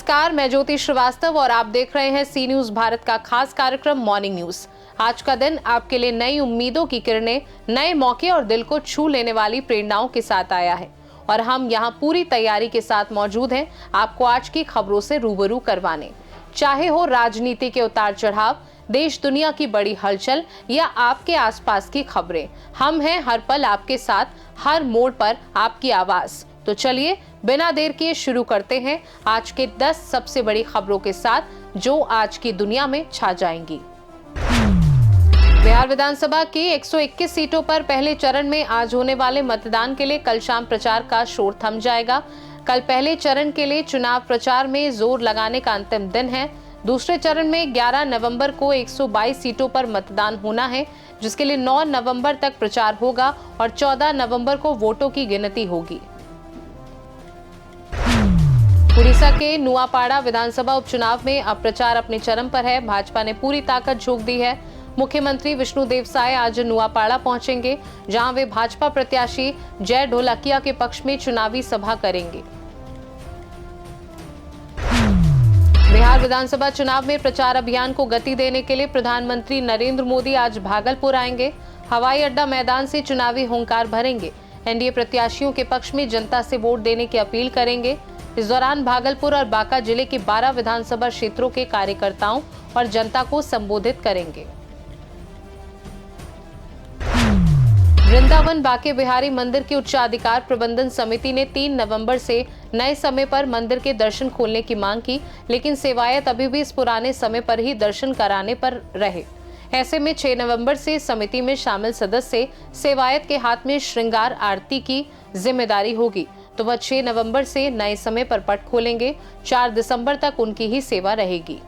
नमस्कार, मैं ज्योति श्रीवास्तव और आप देख रहे हैं सी न्यूज भारत का खास कार्यक्रम मॉर्निंग न्यूज। आज का दिन आपके लिए नई उम्मीदों की किरणें, नए मौके और दिल को छू लेने वाली प्रेरणाओं के साथ आया है और हम यहां पूरी तैयारी के साथ मौजूद हैं आपको आज की खबरों से रूबरू करवाने। चाहे हो राजनीति के उतार चढ़ाव, देश दुनिया की बड़ी हलचल या आपके आसपास की खबरें, हम हैं हर पल आपके साथ, हर मोड़ पर आपकी आवाज। तो चलिए बिना देर किए शुरू करते हैं आज के 10 सबसे बड़ी खबरों के साथ जो आज की दुनिया में छा जाएंगी। बिहार विधानसभा की 121 सीटों पर पहले चरण में आज होने वाले मतदान के लिए कल शाम प्रचार का शोर थम जाएगा। कल पहले चरण के लिए चुनाव प्रचार में जोर लगाने का अंतिम दिन है। दूसरे चरण में 11 नवंबर को 122 सीटों पर मतदान होना है, जिसके लिए 9 नवंबर तक प्रचार होगा और 14 नवंबर को वोटों की गिनती होगी। उड़ीसा के नुआपाड़ा विधानसभा उपचुनाव में अब प्रचार अपने चरम पर है। भाजपा ने पूरी ताकत झोंक दी है। मुख्यमंत्री विष्णुदेव साय आज नुआपाड़ा पहुंचेंगे, जहां वे भाजपा प्रत्याशी जय ढोलकिया के पक्ष में चुनावी सभा करेंगे। बिहार विधानसभा चुनाव में प्रचार अभियान को गति देने के लिए प्रधानमंत्री नरेंद्र मोदी आज भागलपुर आएंगे। हवाई अड्डा मैदान से चुनावी हुंकार भरेंगे। एनडीए प्रत्याशियों के पक्ष में जनता से वोट देने की अपील करेंगे। इस दौरान भागलपुर और बांका जिले के 12 विधानसभा क्षेत्रों के कार्यकर्ताओं और जनता को संबोधित करेंगे। वृंदावन बांके बिहारी मंदिर की उच्चाधिकार प्रबंधन समिति ने 3 नवंबर से नए समय पर मंदिर के दर्शन खोलने की मांग की, लेकिन सेवायत अभी भी इस पुराने समय पर ही दर्शन कराने पर रहे। ऐसे में 6 नवंबर से समिति में शामिल सदस्य सेवायत के हाथ में श्रृंगार आरती की जिम्मेदारी होगी, तो वह 6 नवंबर से नए समय पर पट खोलेंगे। 4 दिसंबर तक उनकी ही सेवा रहेगी।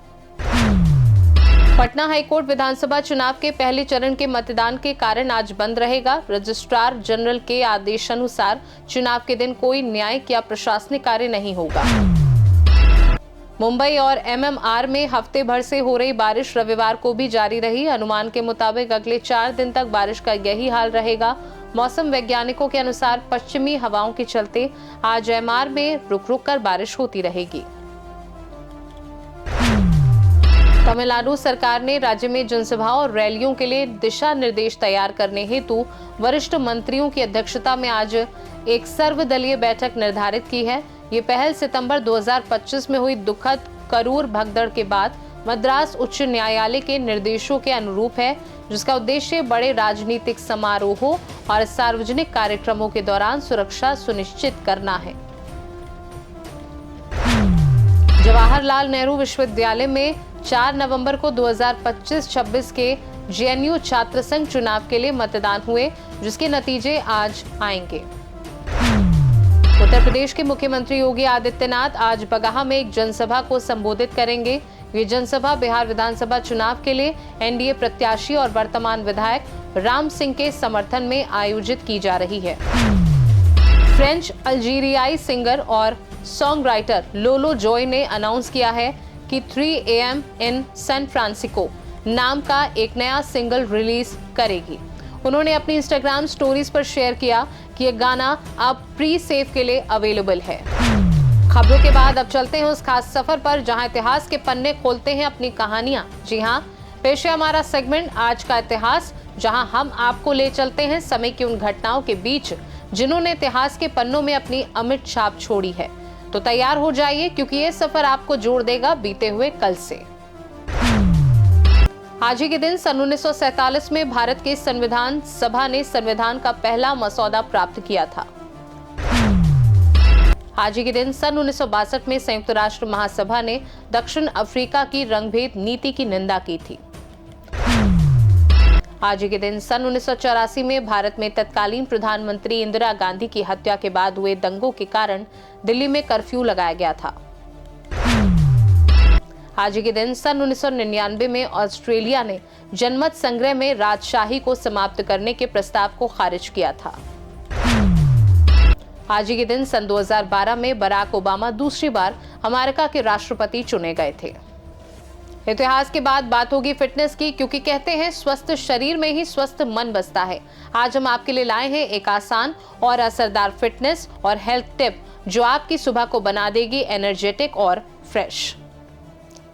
पटना हाईकोर्ट विधानसभा चुनाव के पहले चरण के मतदान के कारण आज बंद रहेगा। रजिस्ट्रार जनरल के आदेशानुसार चुनाव के दिन कोई न्यायिक या प्रशासनिक कार्य नहीं होगा। मुंबई और एमएमआर में हफ्ते भर से हो रही बारिश रविवार को भी जारी रही। अनुमान के मुताबिक अगले 4 दिन तक बारिश का यही हाल रहेगा। मौसम वैज्ञानिकों के अनुसार पश्चिमी हवाओं के चलते आज एमआर में रुक रुक कर बारिश होती रहेगी। तमिलनाडु सरकार ने राज्य में जनसभाओं और रैलियों के लिए दिशा निर्देश तैयार करने हेतु वरिष्ठ मंत्रियों की अध्यक्षता में आज एक सर्वदलीय बैठक निर्धारित की है। ये पहल सितंबर 2025 में हुई दुखद करूर भगदड़ के बाद मद्रास उच्च न्यायालय के निर्देशों के अनुरूप है, जिसका उद्देश्य बड़े राजनीतिक समारोहों और सार्वजनिक कार्यक्रमों के दौरान सुरक्षा सुनिश्चित करना है। जवाहरलाल नेहरू विश्वविद्यालय में 4 नवंबर को 2025-26 के जेएनयू छात्र संघ चुनाव के लिए मतदान हुए, जिसके नतीजे आज आएंगे। उत्तर प्रदेश के मुख्यमंत्री योगी आदित्यनाथ आज बगहा में एक जनसभा को संबोधित करेंगे। ये जनसभा बिहार विधानसभा चुनाव के लिए एनडीए प्रत्याशी और वर्तमान विधायक राम सिंह के समर्थन में आयोजित की जा रही है। फ्रेंच अल्जीरियाई सिंगर और सॉन्ग राइटर लोलो जॉय ने अनाउंस किया है कि 3 AM इन सैन फ्रांसिस्को नाम का एक नया सिंगल रिलीज करेगी। उन्होंने अपनी इंस्टाग्राम स्टोरीज पर शेयर किया कि यह गाना अब प्री सेव के लिए अवेलेबल है। खबरों के बाद अब चलते हैं उस खास सफर पर जहां इतिहास के पन्ने खोलते हैं अपनी कहानियां। जी हां, पेश है हमारा सेगमेंट आज का इतिहास, जहां हम आपको ले चलते हैं समय की उन घटनाओं के बीच जिन्होंने इतिहास के पन्नों में अपनी अमिट छाप छोड़ी है। तो तैयार हो जाइए, क्योंकि ये सफर आपको जोड़ देगा बीते हुए कल से। आज ही के दिन सन 1947 में भारत के संविधान सभा ने संविधान का पहला मसौदा प्राप्त किया था। आज ही के दिन सन 1962 में संयुक्त राष्ट्र महासभा ने दक्षिण अफ्रीका की रंगभेद नीति की निंदा की थी। आज ही के दिन सन 1984 में भारत में तत्कालीन प्रधानमंत्री इंदिरा गांधी की हत्या के बाद हुए दंगों के कारण दिल्ली में कर्फ्यू लगाया गया था। आज ही के दिन सन 1999 में ऑस्ट्रेलिया ने जनमत संग्रह में राजशाही को समाप्त करने के प्रस्ताव को खारिज किया था। आज ही के दिन सन 2012 में बराक ओबामा दूसरी बार अमेरिका के राष्ट्रपति चुने गए थे। इतिहास के बाद बात होगी फिटनेस की, क्योंकि कहते हैं स्वस्थ शरीर में ही स्वस्थ मन बसता है। आज हम आपके लिए लाए हैं एक आसान और असरदार फिटनेस और हेल्थ टिप जो आपकी सुबह को बना देगी एनर्जेटिक और फ्रेश।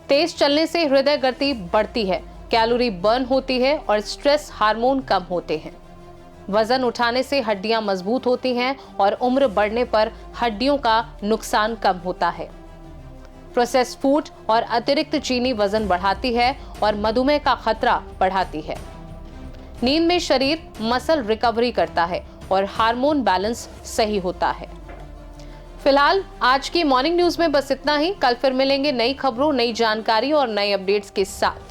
तेज चलने से हृदय गति बढ़ती है, कैलोरी बर्न होती है और स्ट्रेस हार्मोन कम होते हैं। वजन उठाने से हड्डियां मजबूत होती हैं और उम्र बढ़ने पर हड्डियों का नुकसान कम होता है। प्रोसेस्ड फूड और अतिरिक्त चीनी वजन बढ़ाती है और मधुमेह का खतरा बढ़ाती है। नींद में शरीर मसल रिकवरी करता है और हार्मोन बैलेंस सही होता है। फिलहाल आज की मॉर्निंग न्यूज में बस इतना ही। कल फिर मिलेंगे नई खबरों, नई जानकारी और नए अपडेट्स के साथ।